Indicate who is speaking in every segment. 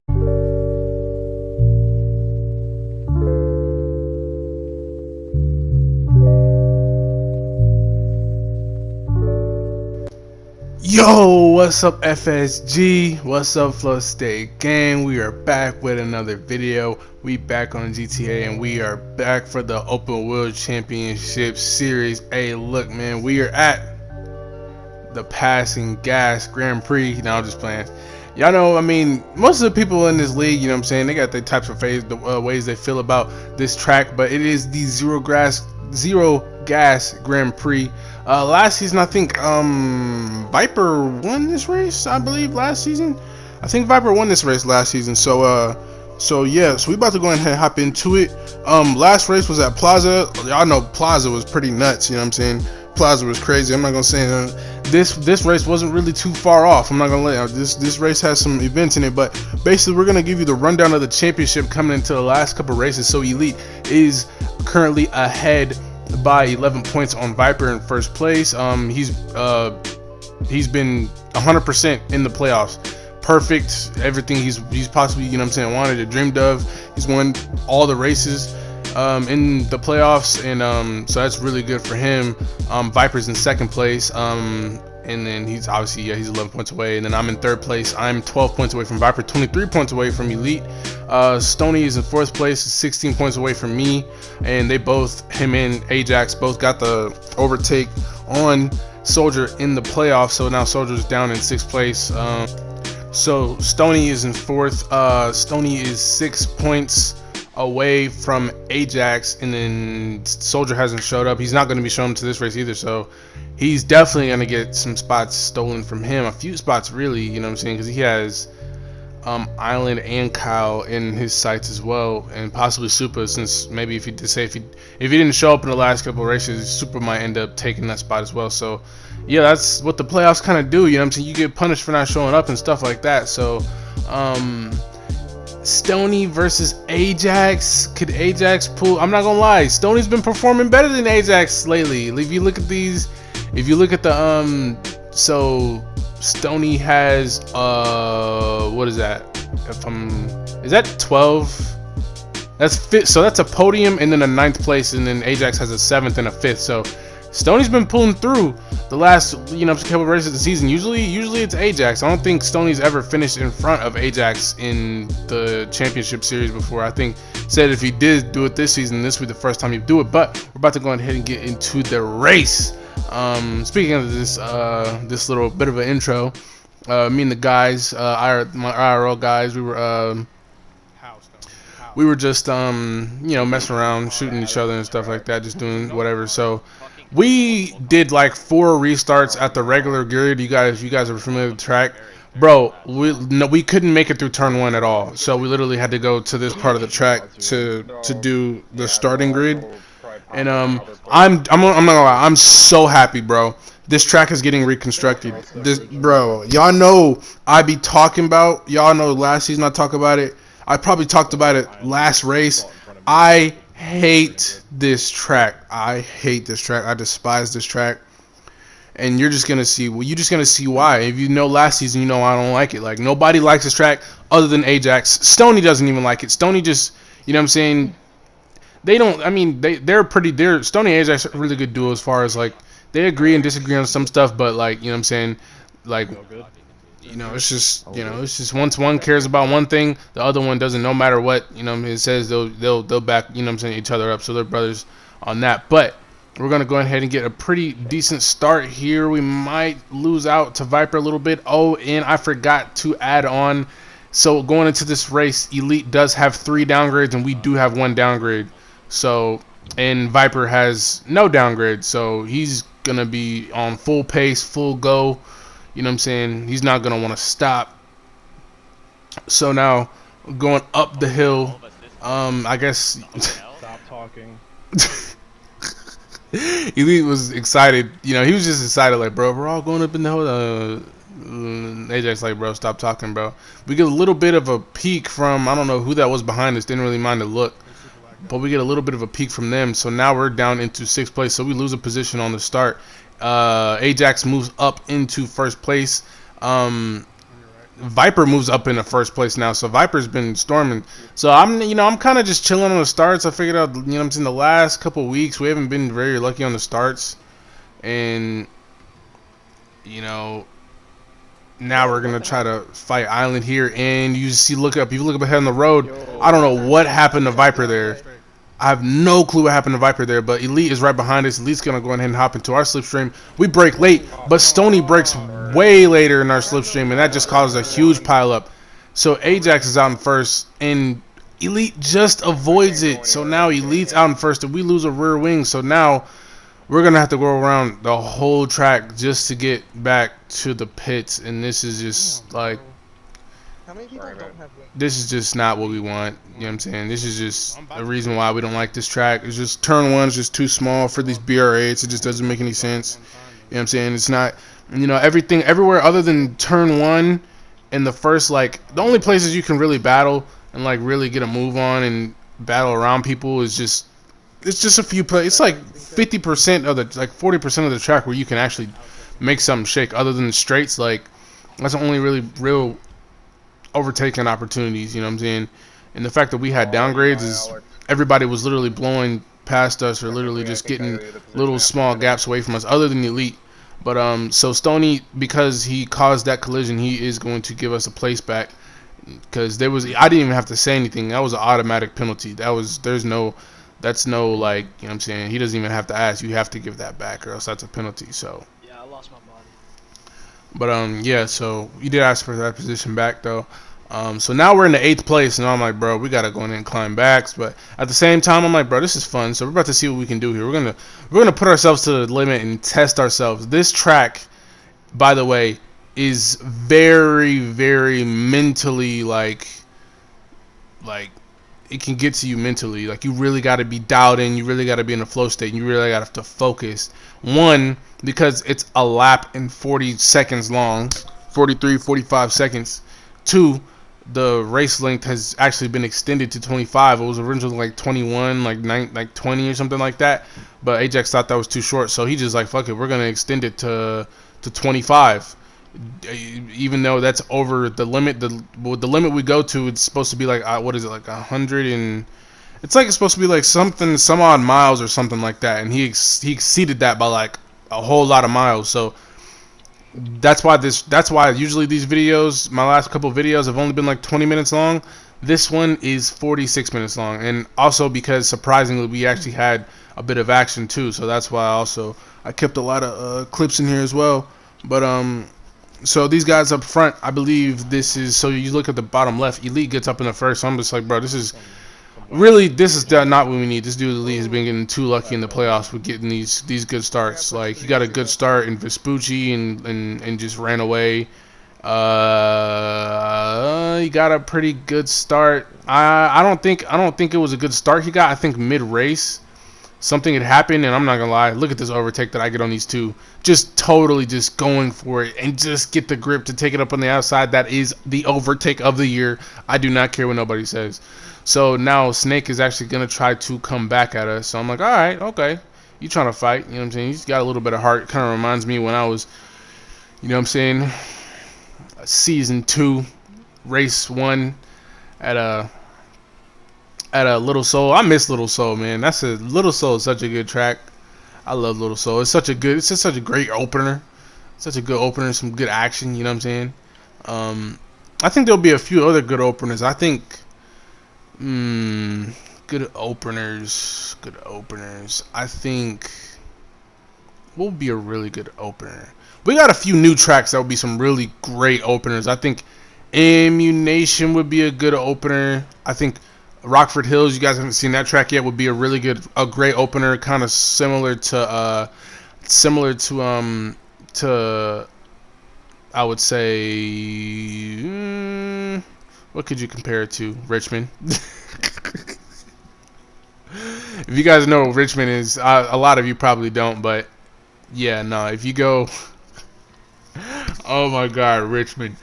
Speaker 1: Yo, what's up FSG? What's up Flow State Gang? We are back with another video. We back on GTA and we are back for the Open Wheel Championship Series. Hey, look man, we are at the Passing Gas Grand Prix. Now I'm just playing. Y'all know, I mean, most of the people in this league, you know what I'm saying, they got their types of ways they feel about this track, but it is the Zero Gas Grand Prix. Last season, I think Viper won this race. I believe last season. I think Viper won this race last season. So yeah, so we about to go ahead and hop into it. Last race was at Plaza. Y'all know Plaza was pretty nuts. You know what I'm saying? Plaza was crazy. I'm not gonna say this race wasn't really too far off. I'm not gonna let this race has some events in it, but basically we're gonna give you the rundown of the championship coming into the last couple races. So Elite is currently ahead by 11 points on Viper in first place. He's been 100% in the playoffs. Perfect, everything he's possibly, you know what I'm saying, wanted or dreamed of. He's won all the races in the playoffs, and so that's really good for him. Viper's in second place, and then he's obviously, yeah, he's 11 points away, and then I'm in third place. I'm 12 points away from Viper, 23 points away from Elite. Stony is in fourth place, 16 points away from me, and they both, him and Ajax, both got the overtake on Soldier in the playoffs. So now Soldier's down in sixth place. So Stony is in fourth. Stony is 6 points away from Ajax, and then Soldier hasn't showed up. He's not going to be showing up to this race either, so he's definitely going to get some spots stolen from him. A few spots, really, you know what I'm saying, because he has Island and Kyle in his sights as well, and possibly Super, since maybe if he didn't show up in the last couple of races, Super might end up taking that spot as well. So yeah, that's what the playoffs kind of do, you know what I'm saying? You get punished for not showing up and stuff like that. So Stony versus Ajax. Could Ajax pull? I'm not gonna lie, Stony's been performing better than Ajax lately. If you look at these, if you look at the so Stony has what is that? Is that 12? That's fifth, so that's a podium and then a ninth place, and then Ajax has a seventh and a fifth. So Stony's been pulling through the last, you know, couple of races of the season. Usually it's Ajax. I don't think Stony's ever finished in front of Ajax in the championship series before. I think said if he did do it this season, this would be the first time he'd do it. But we're about to go ahead and get into the race. Speaking of this, this little bit of an intro, me and the guys, my IRL guys, we were just, you know, messing around, shooting each other and stuff like that, just doing whatever. So we did like 4 restarts at the regular grid. You guys are familiar with the track, bro. We couldn't make it through turn 1 at all. So we literally had to go to this part of the track to do the starting grid. And I'm not gonna lie, I'm so happy, bro. This track is getting reconstructed. This, bro, y'all know I be talking about. Y'all know last season I talk about it. I probably talked about it last race. I hate this track. I hate this track. I despise this track. And you're just gonna see. Well, you're just gonna see why. If you know last season, you know I don't like it. Like, nobody likes this track other than Ajax. Stony doesn't even like it. Stony just, you know what I'm saying. They don't. I mean, they're Stony and Ajax are a really good duo as far as like they agree and disagree on some stuff, but like, you know what I'm saying, like, you know, it's just once one cares about one thing, the other one doesn't. No matter what, you know, it says they'll back, you know what I'm saying, each other up. So they're brothers on that. But we're gonna go ahead and get a pretty decent start here. We might lose out to Viper a little bit. Oh, and I forgot to add on. So going into this race, Elite does have 3 downgrades, and we do have 1 downgrade. So, and Viper has no downgrade, so he's gonna be on full pace, full go. You know what I'm saying? He's not gonna want to stop. So now, going up the hill, I guess.
Speaker 2: Stop talking.
Speaker 1: Elite was excited. You know, he was just excited, like, bro, we're all going up in the hill. Ajax like, bro, stop talking, bro. We get a little bit of a peek from, I don't know who that was behind us. Didn't really mind the look. But we get a little bit of a peek from them. So now we're down into 6th place. So we lose a position on the start. Ajax moves up into 1st place. Viper moves up in the first place now. So Viper's been storming. So I'm kind of just chilling on the starts. I figured out, I'm saying, the last couple of weeks we haven't been very lucky on the starts, and now we're gonna try to fight Island here. And you see, if you look up ahead on the road, I don't know what happened to Viper there. I have no clue what happened to Viper there, but Elite is right behind us. Elite's going to go ahead and hop into our slipstream. We break late, but Stony breaks way later in our slipstream, and that just causes a huge pileup. So Ajax is out in first, and Elite just avoids it. So now Elite's out in first, and we lose a rear wing. So now we're going to have to go around the whole track just to get back to the pits, and this is just like...
Speaker 2: How many people don't have wings?
Speaker 1: This is just not what we want. You know what I'm saying? This is just a reason why we don't like this track. It's just turn one's just too small for these BR8s. It just doesn't make any sense. You know what I'm saying? It's not, everything, everywhere other than turn one and the first, like, the only places you can really battle and, like, really get a move on and battle around people is just, it's just a few places. It's like 50% of the, like 40% of the track where you can actually make something shake. Other than the straights, like, that's the only really real overtaking opportunities, you know what I'm saying? And the fact that we had downgrades is everybody was literally blowing past us or literally just getting little small gaps away from us, other than the Elite. But so Stony, because he caused that collision, he is going to give us a place back, because I didn't even have to say anything. That was an automatic penalty. That's no, like, you know what I'm saying, he doesn't even have to ask. You have to give that back or else that's a penalty. So
Speaker 2: Yeah, I lost my body.
Speaker 1: but yeah, so you did ask for that position back though. So now we're in the 8th place, and I'm like, bro, we gotta go in and climb backs. But at the same time, I'm like, bro, this is fun. So we're about to see what we can do here. We're gonna put ourselves to the limit and test ourselves. This track, by the way, is very, very mentally like it can get to you mentally. Like, you really got to be dialed in. You really got to be in a flow state. And you really got to focus. One, because it's a lap in 40 seconds long, 43, 45 seconds. Two, the race length has actually been extended to 25. It was originally like 21, like 20 or something like that. But Ajax thought that was too short, so he just like, fuck it, we're gonna extend it to 25. Even though that's over the limit. The limit we go to, it's supposed to be like, what is it, like 100 and it's supposed to be like some odd miles or something like that, and he exceeded that by like a whole lot of miles. So that's why usually these videos, my last couple videos, have only been like 20 minutes long. This one is 46 minutes long, and also because surprisingly we actually had a bit of action too. So that's why I kept a lot of clips in here as well. But so these guys up front, I believe this is, so you look at the bottom left, Elite gets up in the first. So I'm just like, bro, this is not what we need. This dude Elite has been getting too lucky in the playoffs with getting these good starts. Like, he got a good start in Vespucci and just ran away. He got a pretty good start. I don't think it was a good start he got. I think mid race something had happened, and I'm not gonna lie, look at this overtake that I get on these two. Just totally just going for it and just get the grip to take it up on the outside. That is the overtake of the year. I do not care what nobody says. So now Snake is actually gonna try to come back at us. So I'm like, all right, okay, you trying to fight? You know what I'm saying? He's got a little bit of heart. Kind of reminds me when I was, you know what I'm saying, season 2, race 1 at a Little Soul. I miss Little Soul, man. Little Soul is such a good track. I love Little Soul. It's just such a great opener. Such a good opener, some good action, you know what I'm saying? I think there'll be a few other good openers. I think good openers. I think what would be a really good opener? We got a few new tracks that would be some really great openers. I think Ammunition would be a good opener. I think Rockford Hills, you guys haven't seen that track yet, would be a great opener, kind of similar to I would say, what could you compare it to? Richmond. If you guys know what Richmond is, a lot of you probably don't, but yeah, no, if you go, oh my God, Richmond.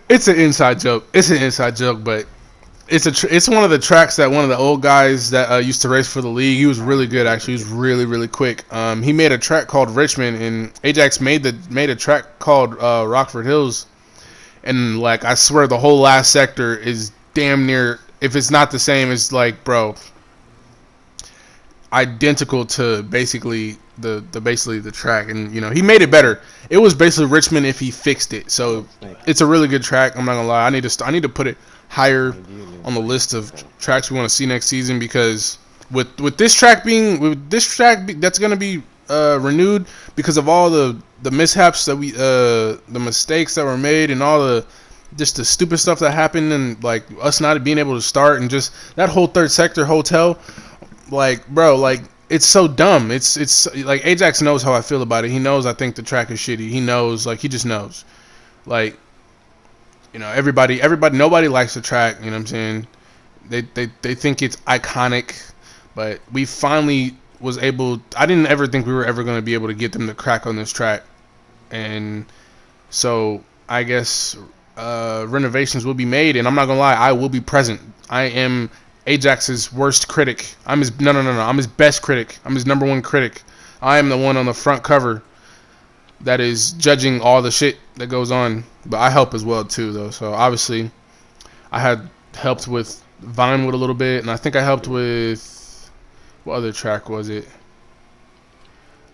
Speaker 1: It's an inside joke. But It's one of the tracks that one of the old guys that used to race for the league. He was really good actually. He was really quick. He made a track called Richmond, and Ajax made a track called Rockford Hills. And like I swear, the whole last sector is damn near, if it's not the same, it's like, bro, identical to basically the track. And you know, he made it better. It was basically Richmond if he fixed it. So it's a really good track. I'm not gonna lie. I need to put it higher on the list of tracks we want to see next season, because with this track that's gonna be renewed because of all the mishaps that the mistakes that were made, and all the just the stupid stuff that happened, and like us not being able to start, and just that whole third sector hotel, like, bro, like, it's so dumb. It's like Ajax knows how I feel about it. He knows I think the track is shitty. He knows, like, he just knows, like, you know, nobody likes the track. You know what I'm saying? They think it's iconic, but we finally was able. I didn't ever think we were ever going to be able to get them to crack on this track, and so I guess renovations will be made. And I'm not gonna lie, I will be present. I am Ajax's worst critic. I'm his I'm his best critic. I'm his #1 critic. I am the one on the front cover that is judging all the shit that goes on. But I help as well too, though. So obviously, I had helped with Vinewood a little bit, and I think I helped with, what other track was it?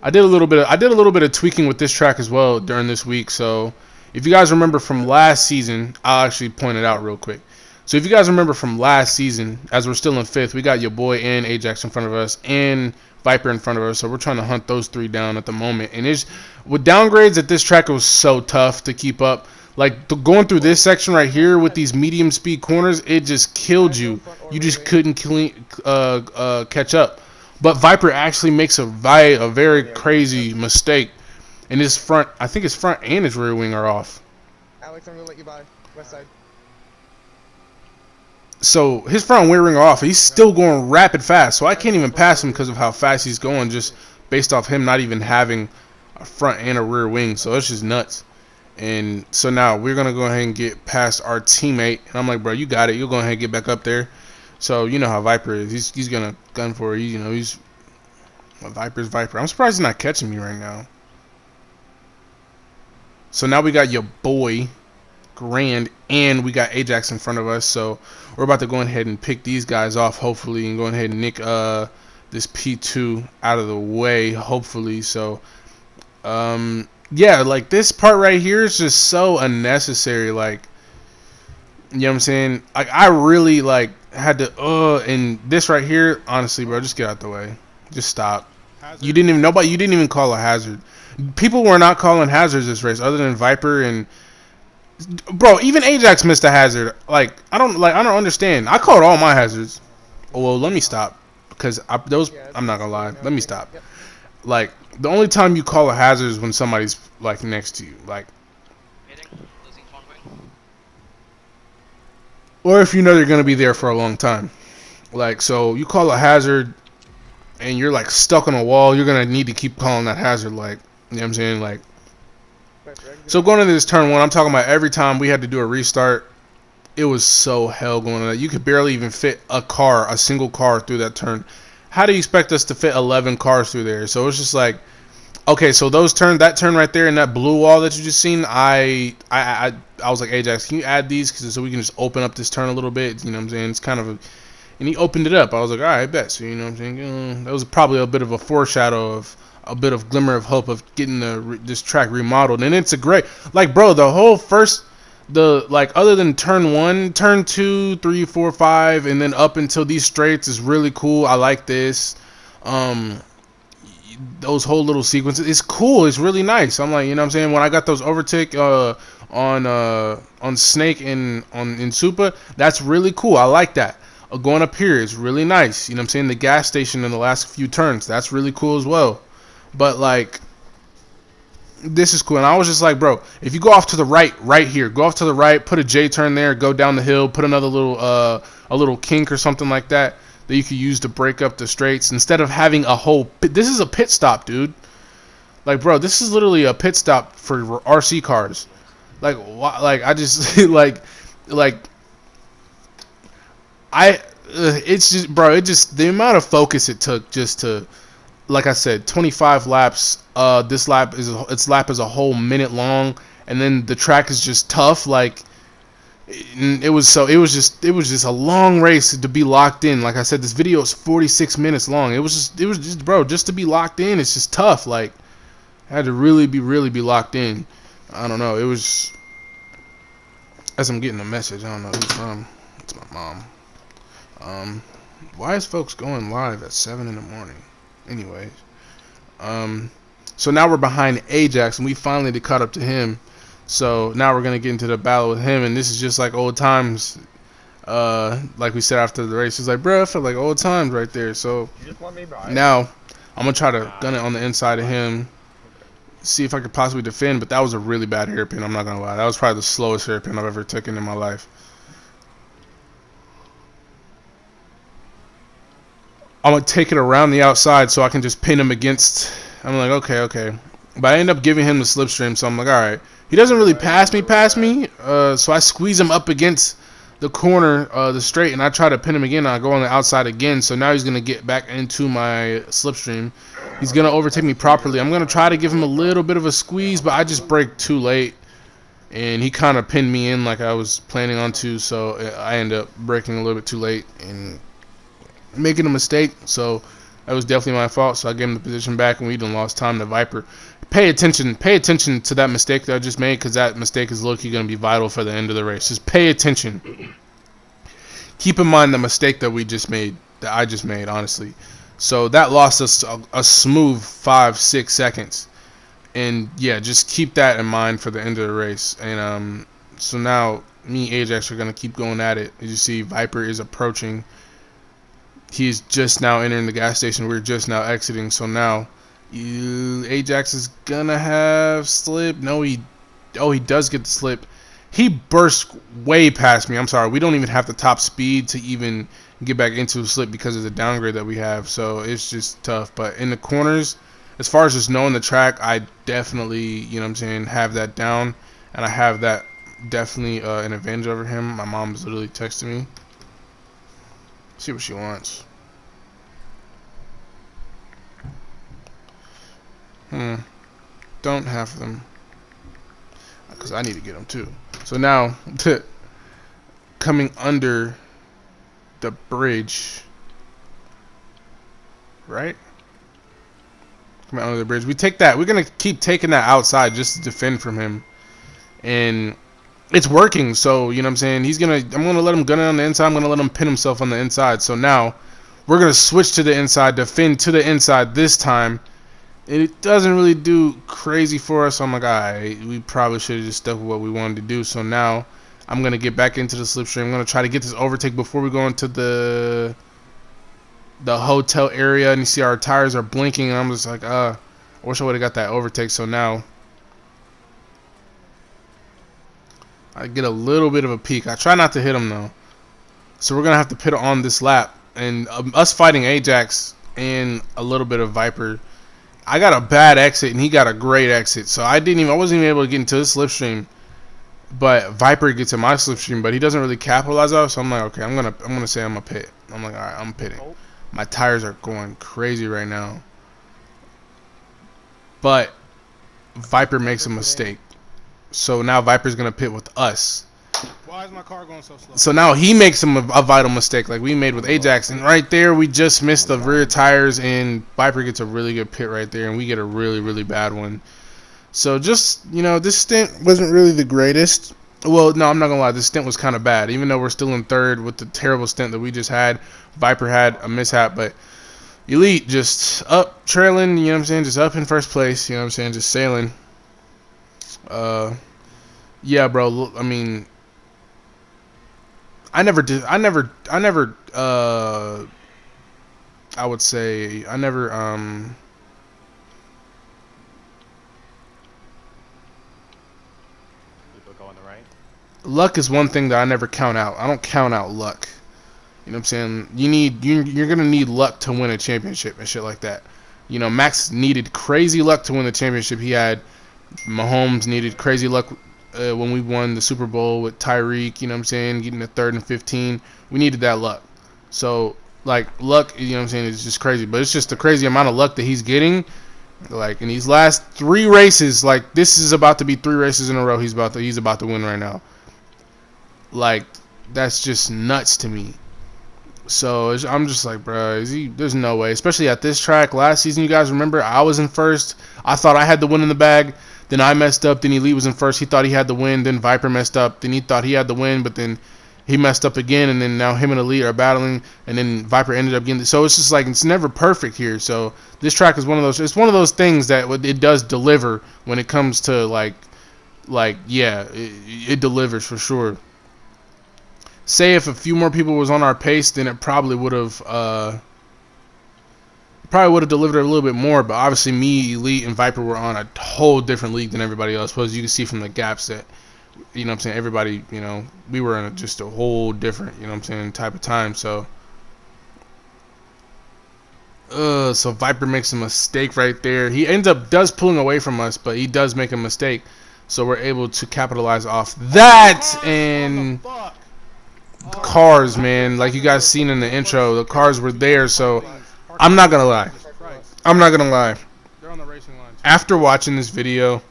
Speaker 1: I did a little bit of tweaking with this track as well during this week. So if you guys remember from last season, I'll actually point it out real quick. So if you guys remember from last season, as we're still in 5th, we got your boy and Ajax in front of us, and Viper in front of us. So we're trying to hunt those 3 down at the moment. And it's with downgrades at this track, it was so tough to keep up. Like going through this section right here with these medium speed corners, it just killed you. You just couldn't catch up. But Viper actually makes a very crazy mistake. And his front, I think his front and his rear wing are off.
Speaker 2: Alex, I'm gonna let you by west side.
Speaker 1: So his front and rear wing are off. He's still going rapid fast. So I can't even pass him because of how fast he's going, just based off him not even having a front and a rear wing. So it's just nuts. And so now we're going to go ahead and get past our teammate. And I'm like, bro, you got it. You'll go ahead and get back up there. So you know how Viper is. He's going to gun for it. You know, he's Viper's Viper. I'm surprised he's not catching me right now. So now we got your boy Grand, and we got Ajax in front of us. So we're about to go ahead and pick these guys off, hopefully, and go ahead and nick this P2 out of the way, hopefully. So yeah, like this part right here is just so unnecessary. Like, you know what I'm saying? Like, I really like had to and this right here, honestly, bro, just get out the way. Just stop. Hazard. You didn't even call a hazard. People were not calling hazards this race other than Viper, and bro, even Ajax missed a hazard. Like, I don't understand. I called all my hazards. Oh, well, let me stop, because I'm not gonna lie. Let me stop. Like, the only time you call a hazard is when somebody's like next to you, like, or if you know they're gonna be there for a long time. Like, so you call a hazard and you're like stuck on a wall, you're gonna need to keep calling that hazard. Like, you know what I'm saying? Like, so going into this turn 1, I'm talking about every time we had to do a restart, it was so hell going on. You could barely even fit a single car through that turn. How do you expect us to fit 11 cars through there? So it's just like, okay, so that turn right there and that blue wall that you just seen, I was like, Ajax, can you add these so we can just open up this turn a little bit? You know what I'm saying? It's kind of a, and he opened it up. I was like, all right, bet. So, you know what I'm saying? That was probably a bit of a foreshadow of a bit of glimmer of hope of getting this track remodeled. And it's a great, like, bro, the whole first, like, other than turn 1, turn 2, 3, 4, 5, and then up until these straights is really cool. I like this. Those whole little sequences, it's cool. It's really nice. I'm like, you know what I'm saying? When I got those overtake on Snake and in Supa, that's really cool. I like that. Going up here is really nice. You know what I'm saying? The gas station in the last few turns, that's really cool as well. But like, this is cool. And I was just like, bro, if you go off to the right here, go off to the right, put a J turn there, go down the hill, put another little a little kink or something like that you could use to break up the straights, instead of having a whole this is a pit stop, dude. Like, bro, this is literally a pit stop for RC cars. Like, why, like, I just like It's just, bro, it just, the amount of focus it took just to, like I said, 25 laps. This lap is, its lap is a whole minute long, and then the track is just tough. Like, it was just a long race to be locked in. Like I said, this video is 46 minutes long. It was just, bro, just to be locked in, it's just tough. Like, I had to really be locked in. I don't know. It was, as I'm getting a message, I don't know who's from. It's my mom. Why is folks going live at 7 in the morning? Anyways, so now we're behind Ajax, and we finally caught up to him. So now we're gonna get into the battle with him, and this is just like old times. Like we said after the race, he's like, bro, I felt like old times right there. So now I'm gonna try to gun it on the inside of him, see if I could possibly defend. But that was a really bad hairpin. I'm not gonna lie, that was probably the slowest hairpin I've ever taken in my life. I'm gonna take it around the outside so I can just pin him against. I'm like, okay. But I end up giving him the slipstream, so I'm like, all right. He doesn't really pass me. So I squeeze him up against the corner, the straight, and I try to pin him again. I go on the outside again, so now he's gonna get back into my slipstream. He's gonna overtake me properly. I'm gonna try to give him a little bit of a squeeze, but I just brake too late, and he kind of pinned me in like I was planning on to. So I end up braking a little bit too late and making a mistake. So that was definitely my fault. So I gave him the position back, and we done lost time to Viper. Pay attention to that mistake that I just made, because that mistake is low-key going to be vital for the end of the race. Just pay attention. Keep in mind the mistake that we just made, that I just made, honestly. So that lost us a smooth 5-6 seconds. And yeah, just keep that in mind for the end of the race. And so now me and Ajax are going to keep going at it. As you see, Viper is approaching. He's just now entering the gas station. We're just now exiting. So now Ajax is gonna have slip. No, he does get the slip. He burst way past me. I'm sorry, we don't even have the top speed to even get back into a slip because of the downgrade that we have. So it's just tough. But in the corners, as far as just knowing the track, I definitely, you know what I'm saying, have that down, and I have that definitely an advantage over him. My mom's literally texting me. See what she wants. Don't have them, because I need to get them too. So now, coming under the bridge, right? Coming under the bridge, we take that. We're gonna keep taking that outside just to defend from him, and it's working. So you know what I'm saying. I'm gonna let him gun it on the inside. I'm gonna let him pin himself on the inside. So now we're gonna switch to the inside, defend to the inside this time. It doesn't really do crazy for us. So I'm like, alright, we probably should have just stuck with what we wanted to do. So now I'm going to get back into the slipstream. I'm going to try to get this overtake before we go into the hotel area. And you see our tires are blinking. And I'm just like, I wish I would have got that overtake. So now I get a little bit of a peek. I try not to hit him though. So we're going to have to pit on this lap. And us fighting Ajax and a little bit of Viper. I got a bad exit and he got a great exit, so I wasn't even able to get into his slipstream. But Viper gets in my slipstream, but he doesn't really capitalize off. So I'm like, okay, I'm gonna say I'm a pit. I'm like, all right, I'm pitting. My tires are going crazy right now, but Viper makes a mistake. So now Viper's gonna pit with us. Why is my car going so slow? So now he makes him a vital mistake like we made with Ajax, and right there we just missed the rear tires, and Viper gets a really good pit right there, and we get a really bad one. So just, you know, this stint wasn't really the greatest. Well, no, I'm not gonna lie, this stint was kind of bad. Even though we're still in third with the terrible stint that we just had, Viper had a mishap, but Elite just up trailing, you know what I'm saying, just up in first place, you know what I'm saying, just sailing. Yeah, bro, I mean, I would say I never
Speaker 3: go on the right.
Speaker 1: Luck is one thing that I never count out. I don't count out luck. You know what I'm saying? You're gonna need luck to win a championship and shit like that. You know, Max needed crazy luck to win the championship. He had Mahomes needed crazy luck when we won the Super Bowl with Tyreek, you know what I'm saying, getting the 3rd and 15. We needed that luck. So like luck, you know what I'm saying, is just crazy. But it's just the crazy amount of luck that he's getting. Like in these last 3 races, like this is about to be 3 races in a row. He's about to win right now. Like that's just nuts to me. So I'm just like, bro, there's no way. Especially at this track last season, you guys remember I was in first. I thought I had the win in the bag. Then I messed up. Then Elite was in first. He thought he had the win. Then Viper messed up. Then he thought he had the win, but then he messed up again. And then now him and Elite are battling. And then Viper ended up getting. So it's just like it's never perfect here. So this track is one of those. It's one of those things that it does deliver when it comes to like yeah, it delivers for sure. Say if a few more people was on our pace, then it probably would have delivered a little bit more. But obviously, me, Elite, and Viper were on a whole different league than everybody else. Plus, you can see from the gaps that, you know what I'm saying, everybody, you know, we were in just a whole different, you know what I'm saying, type of time. So Viper makes a mistake right there. He does pulling away from us, but he does make a mistake. So we're able to capitalize off that. And cars, man, like you guys seen in the intro, the cars were there. So I'm not gonna lie, after watching this video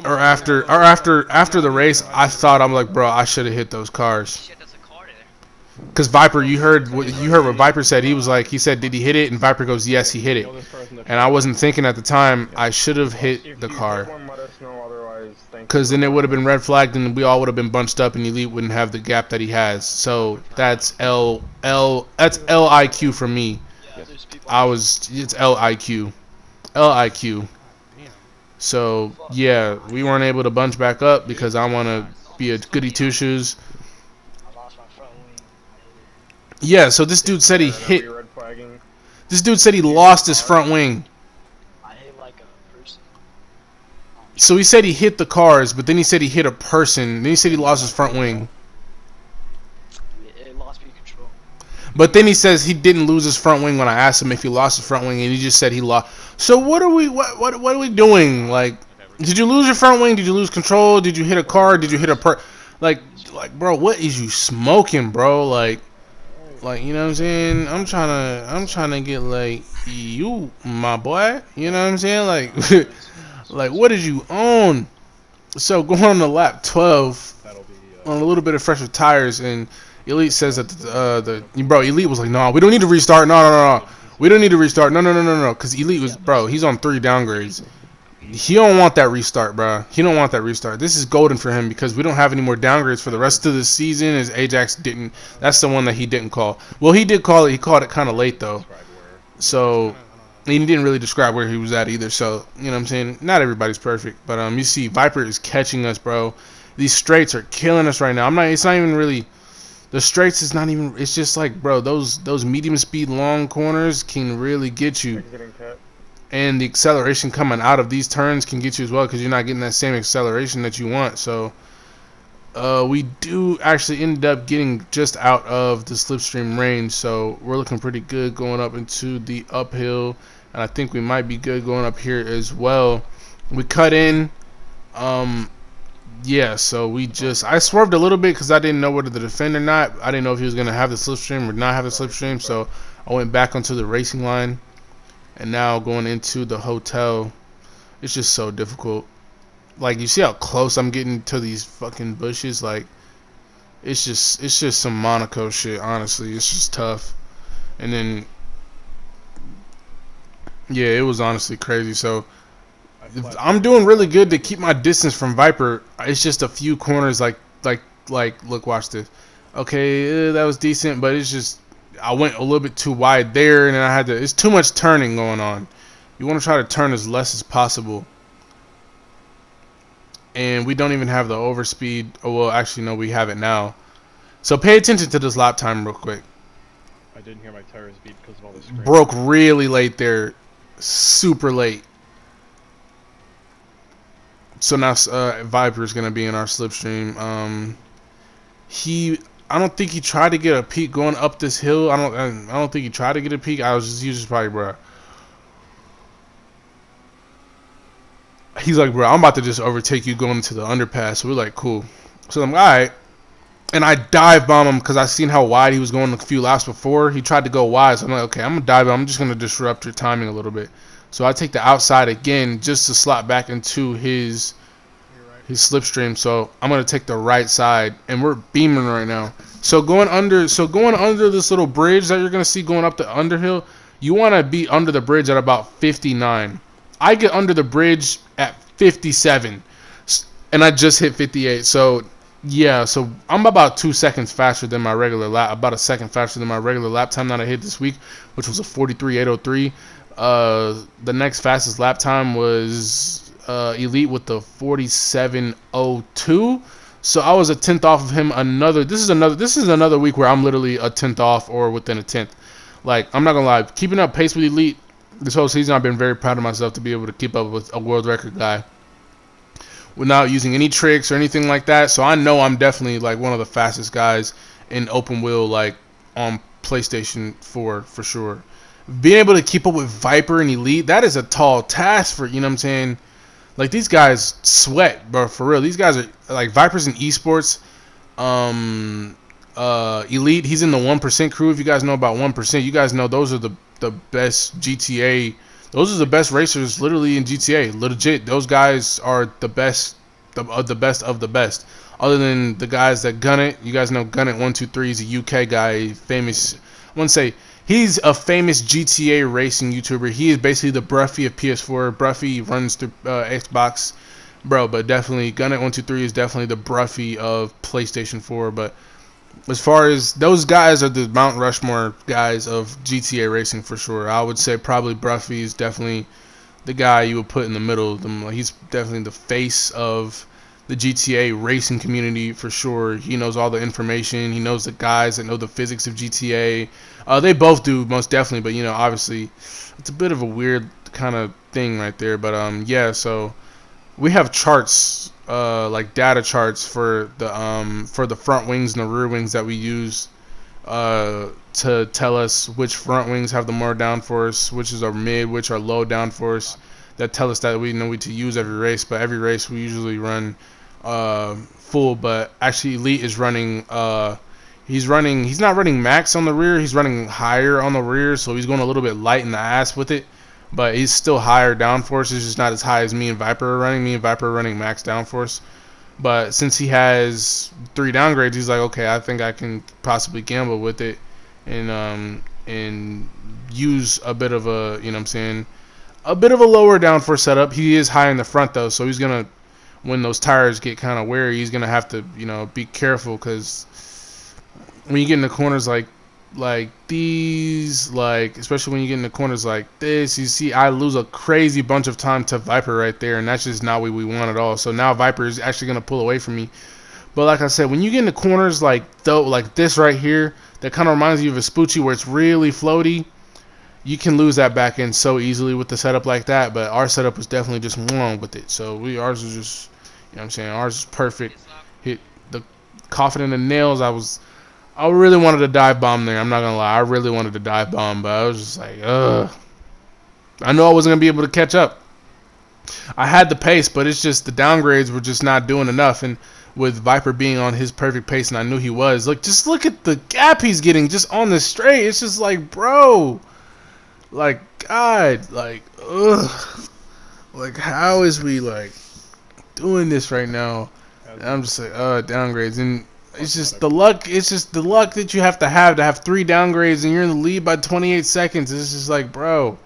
Speaker 1: or after the race, I thought, I'm like, bro, I should have hit those cars. Because Viper, you heard what Viper said. He said, did he hit it? And Viper goes, yes, he hit it. And I wasn't thinking at the time I should have hit the car, because then it would have been red flagged and we all would have been bunched up and Elite wouldn't have the gap that he has. So that's LIQ for me. It's LIQ. So yeah, we weren't able to bunch back up because I want to be a goody two shoes. Yeah, so this dude said he lost his front wing. So he said he hit the cars, but then he said he hit a person. Then he said he lost his front wing.
Speaker 3: It lost me control.
Speaker 1: But then he says he didn't lose his front wing when I asked him if he lost his front wing, and he just said he lost. So what are we doing? Like, did you lose your front wing? Did you lose control? Did you hit a car? Did you hit a like bro, what is you smoking, bro? Like you know what I'm saying? I'm trying to get like you, my boy. You know what I'm saying? Like like what did you own? So going on to lap 12 on a little bit of fresher tires, and Elite says that Elite was like, no, we don't need to restart. No. We don't need to restart. No. Because Elite was, bro, he's on 3 downgrades. He don't want that restart, bro. He don't want that restart. This is golden for him because we don't have any more downgrades for the rest of the season, as Ajax didn't. That's the one that he didn't call. Well, he did call it. He called it kind of late, though. So he didn't really describe where he was at either. So, you know what I'm saying? Not everybody's perfect. But you see Viper is catching us, bro. These straights are killing us right now. It's not even really... The straights is not even... It's just like, bro, those medium speed long corners can really get you. And the acceleration coming out of these turns can get you as well, because you're not getting that same acceleration that you want. So we do actually end up getting just out of the slipstream range. So we're looking pretty good going up into the uphill. And I think we might be good going up here as well. We cut in. Yeah, so I swerved a little bit because I didn't know whether to defend or not. I didn't know if he was going to have the slipstream or not have the slipstream. So I went back onto the racing line. And now going into the hotel, it's just so difficult. Like, you see how close I'm getting to these fucking bushes? Like, it's just some Monaco shit, honestly. It's just tough. And then, yeah, it was honestly crazy. So I'm doing really good to keep my distance from Viper. It's just a few corners, like look, watch this. Okay, that was decent, but it's just I went a little bit too wide there, and then it's too much turning going on. You want to try to turn as less as possible. And we don't even have the overspeed. Oh, well, actually, no, we have it now. So pay attention to this lap time real quick.
Speaker 4: I didn't hear my tires beat because of all this screen.
Speaker 1: Broke really late there. Super late. So now Viper is going to be in our slipstream. I don't think he tried to get a peak going up this hill. I don't think he tried to get a peak. He was just probably, bro. He's like, bro, I'm about to just overtake you going into the underpass. So we're like, cool. So I'm like, all right. and I dive bomb him because I seen how wide he was going a few laps before. He tried to go wide, so I'm like, okay, I'm gonna dive bomb. I'm just gonna disrupt your timing a little bit. So I take the outside again just to slot back into his slipstream. So I'm gonna take the right side, and we're beaming right now. So going under this little bridge that you're gonna see going up the underhill, you want to be under the bridge at about 59. I get under the bridge at 57, and I just hit 58. So yeah, so I'm about 2 seconds faster than my regular lap, about a second faster than my regular lap time that I hit this week, which was a 43.803. The next fastest lap time was Elite with the 47.02. So I was a tenth off of him. This is another week where I'm literally a tenth off or within a tenth. Like, I'm not gonna lie, keeping up pace with Elite this whole season, I've been very proud of myself to be able to keep up with a world record guy without using any tricks or anything like that. So I know I'm definitely like one of the fastest guys in open wheel, like on PlayStation 4 for sure. Being able to keep up with Viper and Elite, that is a tall task for, you know what I'm saying? Like, these guys sweat, bro, for real. These guys are like Vipers in esports. Elite, he's in the 1% crew. If you guys know about 1%, you guys know those are the best GTA. Those are the best racers literally in GTA. Legit, those guys are the best, the best of the best. Other than the guys that gun it, you guys know Gun It 123 is a UK guy, famous. I wouldn't say he's a famous GTA racing YouTuber. He is basically the Bruffy of PS4. Bruffy runs through Xbox, bro. But definitely, Gun It 123 is definitely the Bruffy of PlayStation 4. But as far as those guys are the Mount Rushmore guys of GTA racing for sure. I would say probably Bruffy is definitely the guy you would put in the middle. He's definitely the face of the GTA racing community for sure. He knows all the information. He knows the guys that know the physics of GTA. They both do, most definitely, but, you know, obviously it's a bit of a weird kind of thing right there. But yeah, so we have charts, like data charts for the front wings and the rear wings that we use to tell us which front wings have the more downforce, which is our mid, which are low downforce. That tell us that we know we to use every race. But every race we usually run full. But actually, Elite is running. He's not running max on the rear. He's running higher on the rear, so he's going a little bit light in the ass with it. But he's still higher downforce. It's just not as high as me and Viper are running. Me and Viper are running max downforce. But since he has 3 downgrades, he's like, okay, I think I can possibly gamble with it and use a bit of a, you know what I'm saying, a bit of a lower downforce setup. He is high in the front though, so he's gonna, when those tires get kind of weary, he's gonna have to, you know, be careful, because when you get in the corners like these, like especially when you get in the corners like this, you see I lose a crazy bunch of time to Viper right there, and that's just not what we want at all. So now Viper is actually gonna pull away from me. But like I said, when you get in the corners like this right here, that kind of reminds you of a Spoochie where it's really floaty. You can lose that back end so easily with the setup like that. But our setup was definitely just wrong with it. So ours was just, you know what I'm saying, ours is perfect. Hit the coffin in the nails. I really wanted to dive bomb there. I'm not gonna lie, I really wanted to dive bomb, but I was just like, ugh. I know I wasn't gonna be able to catch up. I had the pace, but it's just the downgrades were just not doing enough. And with Viper being on his perfect pace, and I knew he was, like, just look at the gap he's getting just on the straight. It's just like, bro, like, God, like, ugh, like, how is we like doing this right now? And I'm just like, downgrades. And it's just the luck. It's just the luck that you have to have 3 downgrades, and you're in the lead by 28 seconds. It's just like, bro.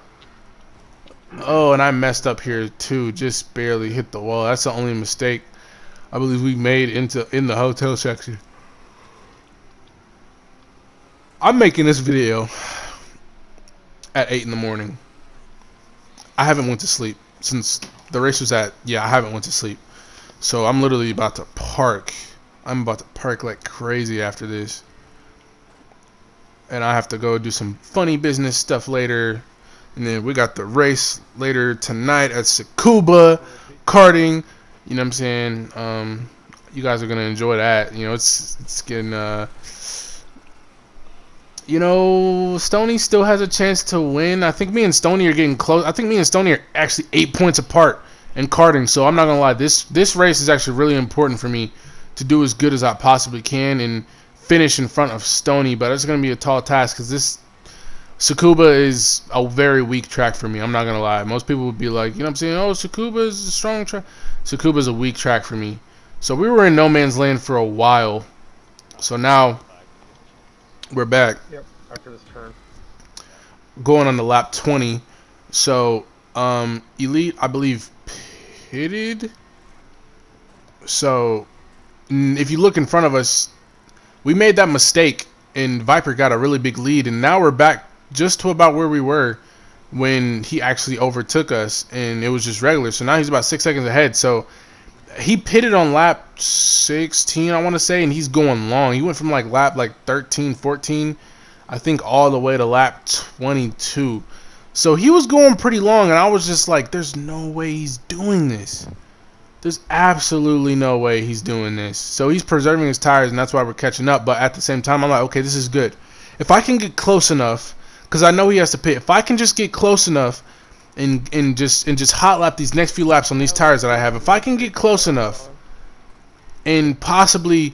Speaker 1: Oh, and I messed up here too. Just barely hit the wall. That's the only mistake I believe we made in the hotel section. I'm making this video at 8 in the morning. I haven't went to sleep since the race was at. Yeah, I haven't went to sleep. So I'm literally about to park. I'm about to park like crazy after this. And I have to go do some funny business stuff later. And then we got the race later tonight at Tsukuba karting. You know what I'm saying? You guys are gonna enjoy that. You know, it's getting you know, Stoney still has a chance to win. I think me and Stoney are getting close. I think me and Stoney are actually 8 points apart in karting. So I'm not gonna lie, this race is actually really important for me to do as good as I possibly can and finish in front of Stony, but it's going to be a tall task because this Tsukuba is a very weak track for me. I'm not going to lie. Most people would be like, you know what I'm saying? Oh, Tsukuba is a strong track. Tsukuba is a weak track for me. So we were in no man's land for a while. So now we're back.
Speaker 2: Yep, after this turn.
Speaker 1: Going on the lap 20. So Elite, I believe, pitted. So if you look in front of us, we made that mistake and Viper got a really big lead, and now we're back just to about where we were when he actually overtook us, and it was just regular. So now he's about 6 seconds ahead. So he pitted on lap 16, I want to say, and he's going long. He went from like lap 13, 14, I think, all the way to lap 22. So he was going pretty long, and I was just like, there's no way he's doing this. There's absolutely no way he's doing this. So he's preserving his tires, and that's why we're catching up. But at the same time, I'm like, okay, this is good. If I can get close enough, because I know he has to pit. If I can just get close enough and just hot lap these next few laps on these tires that I have, if I can get close enough and possibly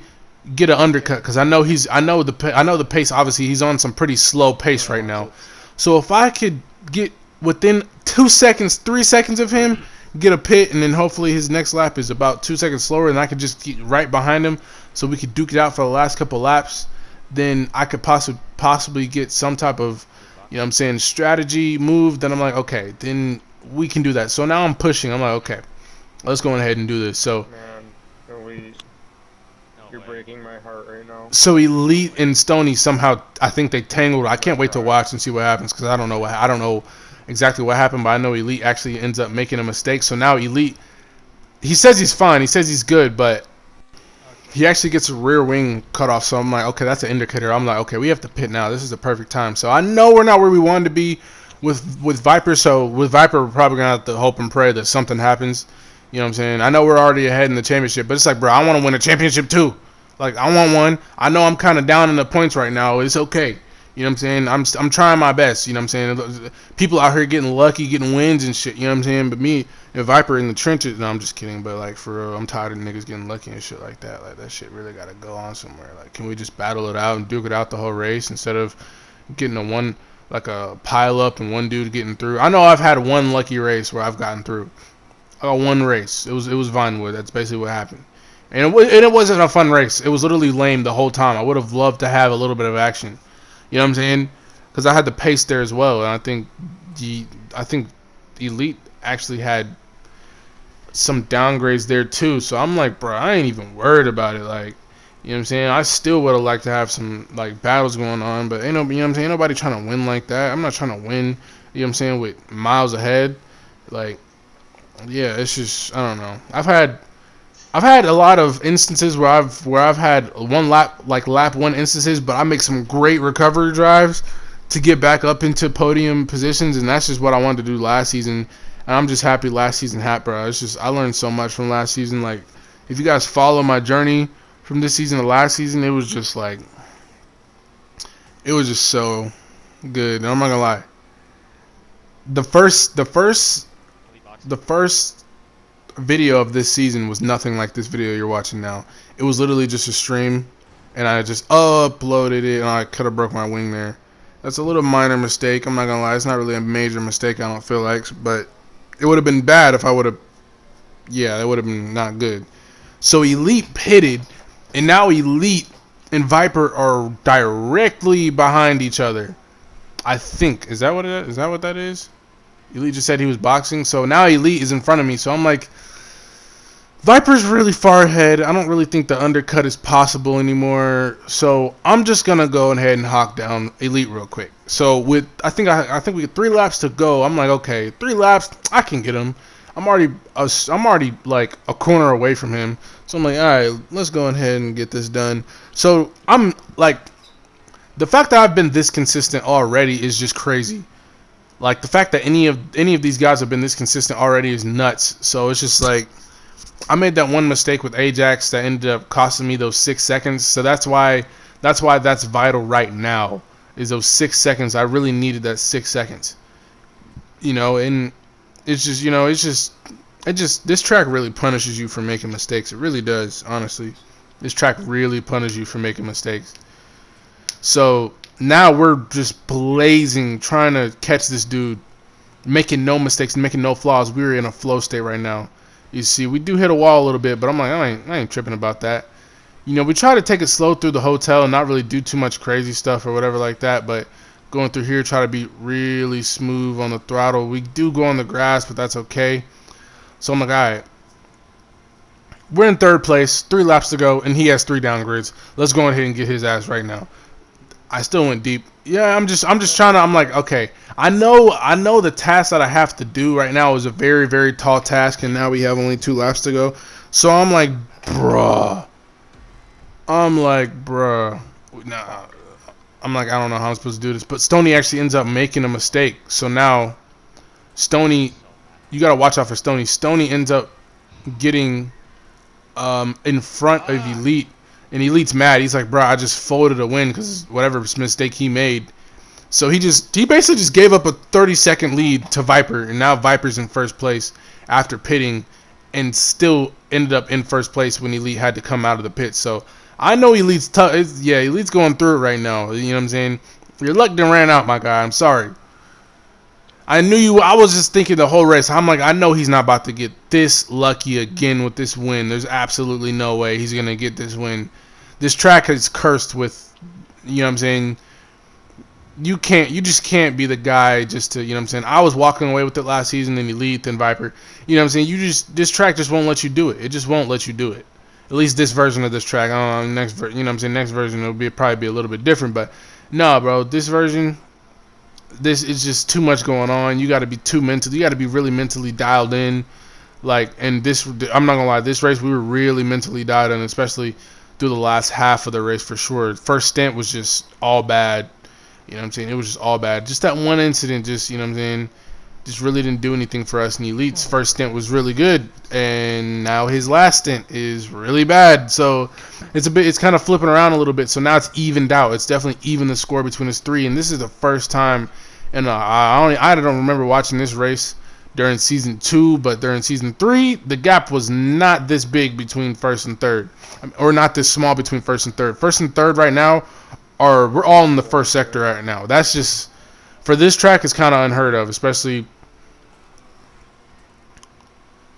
Speaker 1: get an undercut, because I know the pace. Obviously, he's on some pretty slow pace right now. So if I could get within 2 seconds, 3 seconds of him, get a pit, and then hopefully his next lap is about 2 seconds slower, and I could just get right behind him, so we could duke it out for the last couple laps. Then I could possibly get some type of, you know what I'm saying, strategy move. Then I'm like, okay, then we can do that. So now I'm pushing. I'm like, okay, let's go ahead and do this. So
Speaker 2: Man, you're breaking my heart right now.
Speaker 1: so Elite and Stony somehow, I think they tangled. I can't wait to watch and see what happens, because I don't know exactly what happened, but I know Elite actually ends up making a mistake. So now Elite, he says he's fine. He says he's good, but he actually gets a rear wing cut off. So I'm like, okay, that's an indicator. I'm like, okay, we have to pit now. This is the perfect time. So I know we're not where we wanted to be with Viper. So with Viper, we're probably going to have to hope and pray that something happens. You know what I'm saying? I know we're already ahead in the championship, but it's like, bro, I want to win a championship too. Like, I want one. I know I'm kind of down in the points right now. It's okay. You know what I'm saying? I'm trying my best. You know what I'm saying? People out here getting lucky, getting wins and shit. You know what I'm saying? But me and Viper in the trenches. No, I'm just kidding. But like, for real, I'm tired of niggas getting lucky and shit like that. Like, that shit really gotta go on somewhere. Like, can we just battle it out and duke it out the whole race instead of getting a pile up and one dude getting through? I know I've had one lucky race where I've gotten through. I got one race. It was Vinewood. That's basically what happened. And it wasn't a fun race. It was literally lame the whole time. I would have loved to have a little bit of action. You know what I'm saying? Because I had the pace there as well, and I think Elite actually had some downgrades there too. So I'm like, bro, I ain't even worried about it. Like, you know what I'm saying? I still would have liked to have some like battles going on, but you know what I'm saying? Ain't nobody trying to win like that. I'm not trying to win. You know what I'm saying? With miles ahead, like, yeah, it's just, I don't know. I've had a lot of instances where I've had lap one instances, but I make some great recovery drives to get back up into podium positions, and that's just what I wanted to do last season. And I'm just happy last season happened, bro. It's just, I learned so much from last season. Like, if you guys follow my journey from this season to last season, it was just like, it was just so good. And I'm not gonna lie, the first video of this season was nothing like this video you're watching now. It was literally just a stream, and I just uploaded it, and I could have broke my wing there. That's a little minor mistake. I'm not gonna lie, it's not really a major mistake, I don't feel like, but it would have been bad if I would have. Yeah, that would have been not good. So Elite pitted, and now Elite and Viper are directly behind each other. I think, is that what that is? Elite just said he was boxing, so now Elite is in front of me. So I'm like, Viper's really far ahead. I don't really think the undercut is possible anymore. So I'm just gonna go ahead and hawk down Elite real quick. So I think we get 3 laps to go. I'm like, okay, 3 laps, I can get him. I'm already like a corner away from him. So I'm like, all right, let's go ahead and get this done. So I'm like, the fact that I've been this consistent already is just crazy. Like, the fact that any of these guys have been this consistent already is nuts. So it's just like, I made that one mistake with Ajax that ended up costing me those 6 seconds. So that's why that's vital right now, is those 6 seconds. I really needed that 6 seconds. You know, and it's just, this track really punishes you for making mistakes. It really does, honestly. This track really punishes you for making mistakes. So now we're just blazing, trying to catch this dude, making no mistakes and making no flaws. We're in a flow state right now. You see, we do hit a wall a little bit, but I'm like, I ain't tripping about that. You know, we try to take it slow through the hotel and not really do too much crazy stuff or whatever like that, but going through here, try to be really smooth on the throttle. We do go on the grass, but that's okay. So I'm like, all right. We're in third place, 3 laps to go, and he has 3 downgrades. Let's go ahead and get his ass right now. I still went deep. Yeah, I'm just trying to. I'm like, okay, I know the task that I have to do right now is a very, very tall task, and now we have only 2 laps to go. So I'm like, bruh. Nah. I'm like, I don't know how I'm supposed to do this. But Stoney actually ends up making a mistake. So now, Stoney, you gotta watch out for Stoney. Stoney ends up getting in front of Elite. And Elite's mad. He's like, bro, I just folded a win because whatever mistake he made. So he basically just gave up a 30-second lead to Viper, and now Viper's in first place after pitting, and still ended up in first place when Elite had to come out of the pit. So I know Elite's tough. Yeah, Elite's going through it right now. You know what I'm saying? Your luck done ran out, my guy. I'm sorry. I knew you. I was just thinking the whole race. I'm like, I know he's not about to get this lucky again with this win. There's absolutely no way he's gonna get this win. This track is cursed with, you know what I'm saying. You just can't be the guy just to, you know what I'm saying. I was walking away with it last season, then Elite, then Viper. You know what I'm saying. This track just won't let you do it. It just won't let you do it. At least this version of this track. I don't know, you know what I'm saying. Next version it'll probably be a little bit different, but no, bro. This version. This is just too much going on. You got to be you got to be really mentally dialed in. Like, and this, I'm not gonna lie, this race we were really mentally dialed in, especially through the last half of the race for sure. First stint was just all bad. You know what I'm saying? It was just all bad. Just that one incident, just, you know what I'm saying, just really didn't do anything for us. And Elite's first stint was really good, and now his last stint is really bad. So it's kind of flipping around a little bit. So now it's evened out. It's definitely even the score between us 3. And this is the first time, and I don't remember watching this race during season 2, but during season 3, the gap was not this big between first and third, or not this small between first and third. First and third right now we're all in the first sector right now. That's just, for this track, it's kind of unheard of, especially,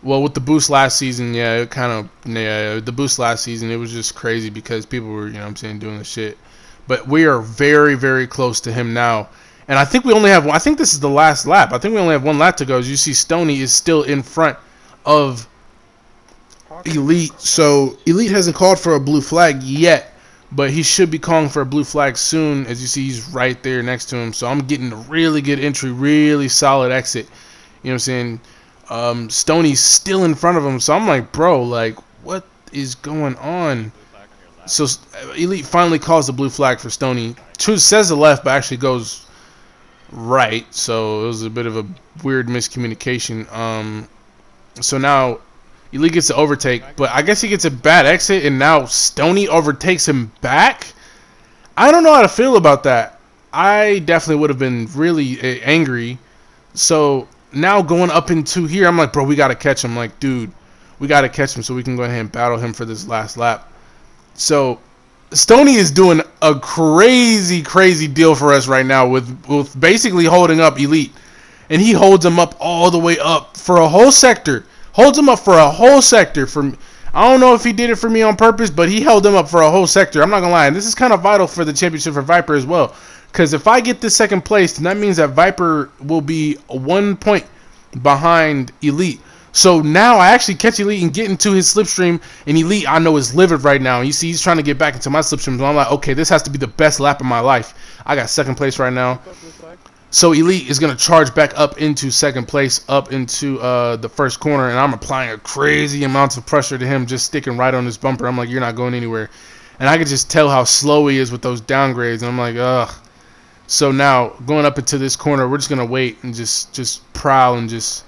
Speaker 1: well, with the boost last season. Yeah, the boost last season, it was just crazy because people were, you know what I'm saying, doing the shit. But we are very, very close to him now. And I think I think this is the last lap. I think we only have 1 lap to go. As you see, Stoney is still in front of Elite. So Elite hasn't called for a blue flag yet, but he should be calling for a blue flag soon. As you see, he's right there next to him. So I'm getting a really good entry, really solid exit. You know what I'm saying? Stoney's still in front of him. So I'm like, bro, like, what is going on? So Elite finally calls the blue flag for Stoney. Says the left, but actually goes right. So it was a bit of a weird miscommunication. So now Elite gets to overtake, but I guess he gets a bad exit, and now Stoney overtakes him back. I don't know how to feel about that. I definitely would have been really angry. So now going up into here, I'm like, bro, we got to catch him. Like, dude, we got to catch him so we can go ahead and battle him for this last lap. So Stoney is doing a crazy, crazy deal for us right now with basically holding up Elite. And he holds him up all the way up for a whole sector. Holds him up for a whole sector. I don't know if he did it for me on purpose, but he held him up for a whole sector. I'm not going to lie. And this is kind of vital for the championship for Viper as well. Because if I get this second place, then that means that Viper will be 1 point behind Elite. So now I actually catch Elite and get into his slipstream. And Elite, I know, is livid right now. You see, he's trying to get back into my slipstream. So I'm like, okay, this has to be the best lap of my life. I got second place right now. So Elite is going to charge back up into second place, up into the first corner. And I'm applying a crazy amount of pressure to him, just sticking right on his bumper. I'm like, you're not going anywhere. And I could just tell how slow he is with those downgrades. And I'm like, ugh. So now going up into this corner, we're just going to wait and just prowl and just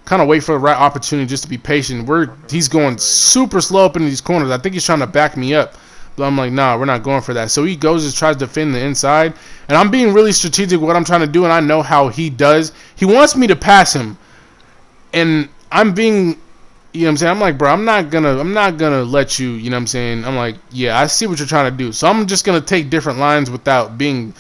Speaker 1: kind of wait for the right opportunity, just to be patient. He's going super slow up into these corners. I think he's trying to back me up. But I'm like, nah, we're not going for that. So he goes and tries to defend the inside. And I'm being really strategic with what I'm trying to do, and I know how he does. He wants me to pass him. And I'm being You know what I'm saying? I'm like, bro, I'm not gonna let you, you know what I'm saying? I'm like, yeah, I see what you're trying to do. So I'm just gonna take different lines without being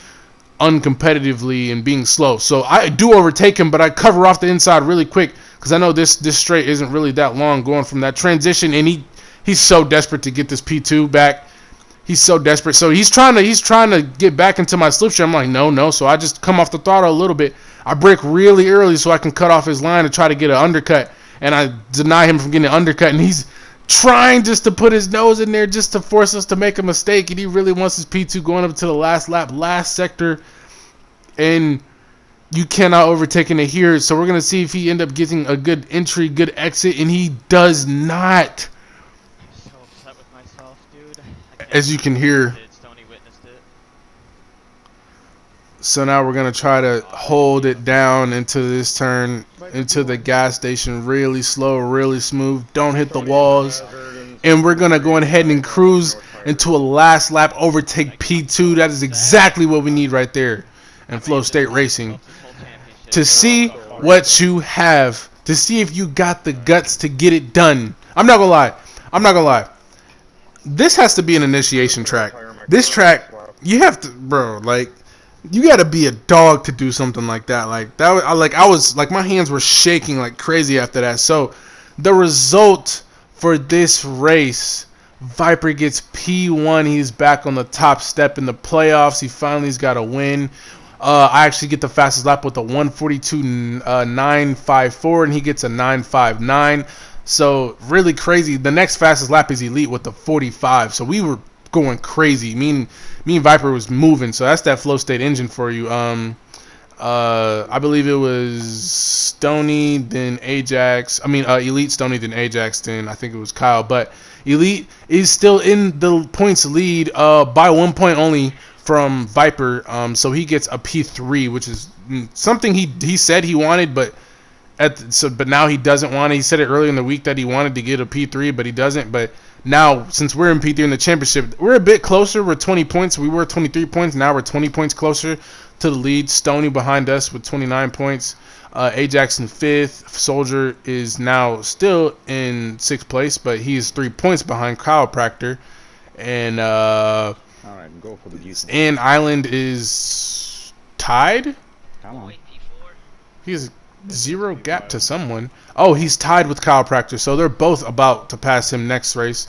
Speaker 1: uncompetitively and being slow. So I do overtake him, but I cover off the inside really quick because I know this straight isn't really that long going from that transition, and he's so desperate to get this P2 back. He's so desperate. So he's trying to get back into my slipstream. I'm like, no. So I just come off the throttle a little bit. I brake really early so I can cut off his line and try to get an undercut. And I deny him from getting an undercut. And he's trying just to put his nose in there just to force us to make a mistake. And he really wants his P2 going up to the last lap, last sector. And you cannot overtake him here. So we're going to see if he end up getting a good entry, good exit. And he does not.
Speaker 3: So upset with myself, dude.
Speaker 1: As you can hear.
Speaker 3: Stoney witnessed it.
Speaker 1: So now we're going to try to hold it down into this turn, into the gas station, really slow, really smooth. Don't hit the walls. And we're going to go ahead and cruise into a last lap overtake P2. That is exactly what we need right there in Flow State Racing. To see what you have, to see if you got the guts to get it done. I'm not going to lie. This has to be an initiation track. This track, you have to, bro, like, you gotta be a dog to do something like that. Like that, I was like, my hands were shaking like crazy after that. So, the result for this race, Viper gets P1. He's back on the top step in the playoffs. He finally's got a win. I actually get the fastest lap with a 1:42.954, and he gets a 9:59. So really crazy. The next fastest lap is Elite with the 45. So we were going crazy. Me and Viper was moving. So that's that Flow State engine for you. I believe it was Stoney, then Ajax. I mean, Elite, Stoney, then Ajax, then I think it was Kyle. But Elite is still in the points lead by 1 point only from Viper. So he gets a P3, which is something he said he wanted, but but now he doesn't want it. He said it earlier in the week that he wanted to get a P3, but he doesn't. But now, since we're in P3 in the championship, we're a bit closer. We're 20 points. We were 23 points. Now we're 20 points closer to the lead. Stoney behind us with 29 points. Ajax in 5th. Soldier is now still in 6th place, but he's 3 points behind Kyle Proctor. And
Speaker 2: all right, go for the juice.
Speaker 1: And Island is tied.
Speaker 2: Come on.
Speaker 1: He's 0 gap to someone. Oh, he's tied with Kyle Proctor, so they're both about to pass him next race.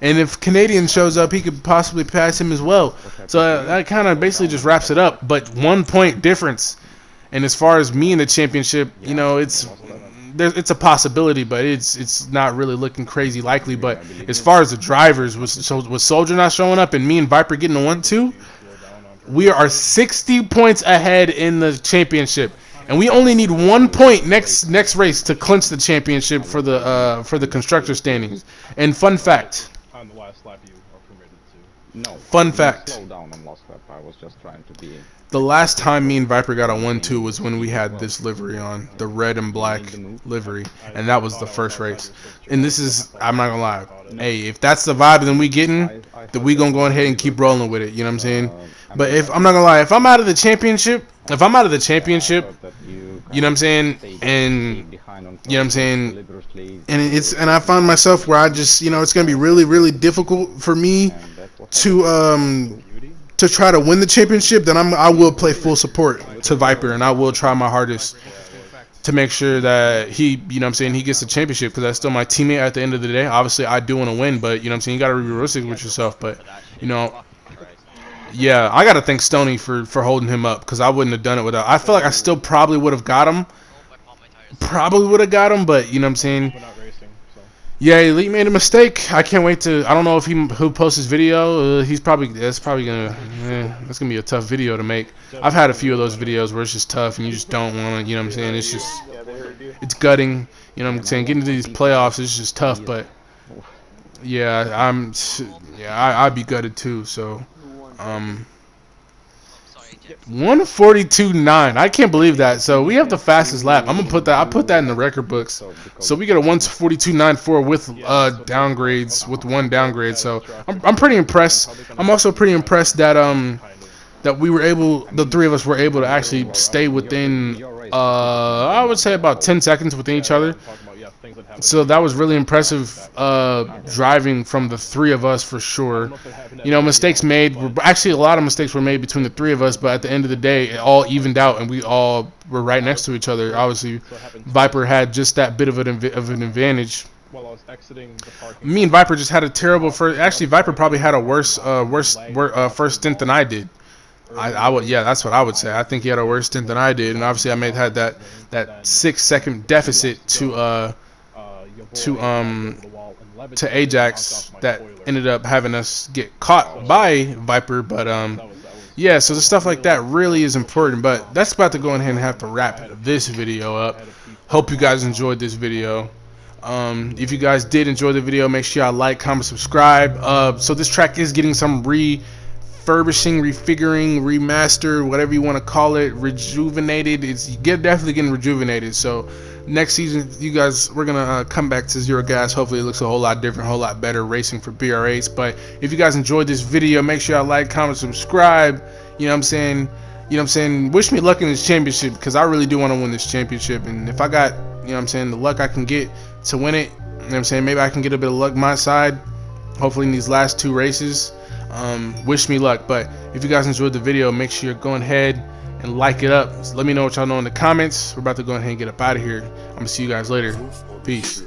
Speaker 1: And if Canadian shows up, he could possibly pass him as well. So that kind of basically just wraps it up. But 1 point difference. And as far as me in the championship, you know, it's a possibility, but it's not really looking crazy likely. But as far as the drivers, with Soldier not showing up and me and Viper getting a 1-2, we are 60 points ahead in the championship. And we only need 1 point next race to clinch the championship for the constructor standings. And fun fact.
Speaker 4: On the last lap, you are permitted to.
Speaker 2: No.
Speaker 1: Fun fact.
Speaker 2: Slow down on last lap. I was just trying to be.
Speaker 1: The last time me and Viper got a 1-2 was when we had this livery on, the red and black livery, and that was the first race. And this is, I'm not gonna lie, hey, if that's the vibe then we getting, then we gonna go ahead and keep rolling with it. You know what I'm saying? But if I'm not gonna lie, if I'm out of the championship, you know what I'm saying, and you know what I'm saying, and I find myself where I just, you know, it's gonna be really, really difficult for me to try to win the championship, then I will play full support to Viper, and I will try my hardest to make sure that he, you know what I'm saying, he gets the championship, because that's still my teammate at the end of the day. Obviously, I do want to win, but, you know what I'm saying, you got to be realistic with yourself. But, you know, yeah, I got to thank Stoney for holding him up, because I wouldn't have done it without. I feel like I still probably would have got him. But, you know what I'm saying. Yeah, Elite made a mistake. I can't wait to. I don't know if who posts his video. That's probably gonna. That's gonna be a tough video to make. I've had a few of those videos where it's just tough and you just don't want to. You know what I'm saying? It's just, it's gutting. You know what I'm saying? Getting to these playoffs is just tough. But yeah, I'd be gutted too. So 1:42.9. I can't believe that. So we have the fastest lap. I'm gonna put that. I put that in the record books. So we get a 1:42.94 with downgrades, with 1 downgrade. So I'm pretty impressed. I'm also pretty impressed that that we were able, the three of us were able to actually stay within I would say about 10 seconds within each other. So that was really impressive driving from the three of us for sure. You know, mistakes made. Actually, a lot of mistakes were made between the three of us, but at the end of the day, it all evened out, and we all were right next to each other. Obviously, Viper had just that bit of an advantage.
Speaker 4: While I was exiting the parking
Speaker 1: Me and Viper just had a terrible first. Actually, Viper probably had a worse first stint than I did. I would, yeah, that's what I would say. I think he had a worse stint than I did, and obviously I had that 6-second deficit to Ajax that ended up having us get caught by Viper. But yeah, so the stuff like that really is important. But that's about to go ahead and have to wrap this video up. Hope you guys enjoyed this video. If you guys did enjoy the video, make sure y'all like, comment, subscribe. So this track is getting some refurbishing, refiguring, remastered, whatever you want to call it, rejuvenated. It's definitely getting rejuvenated. So next season, you guys, we're gonna come back to Zero Gas. Hopefully it looks a whole lot different, a whole lot better, racing for BR8s. But if you guys enjoyed this video, make sure y'all like, comment, subscribe. You know what I'm saying? You know what I'm saying? Wish me luck in this championship, because I really do want to win this championship. And if I got, you know what I'm saying, the luck I can get to win it, you know what I'm saying, maybe I can get a bit of luck my side, hopefully in these last 2 races. Wish me luck. But if you guys enjoyed the video, make sure you're going ahead and like it up. So let me know what y'all know in the comments. We're about to go ahead and get up out of here. I'm gonna see you guys later. Peace.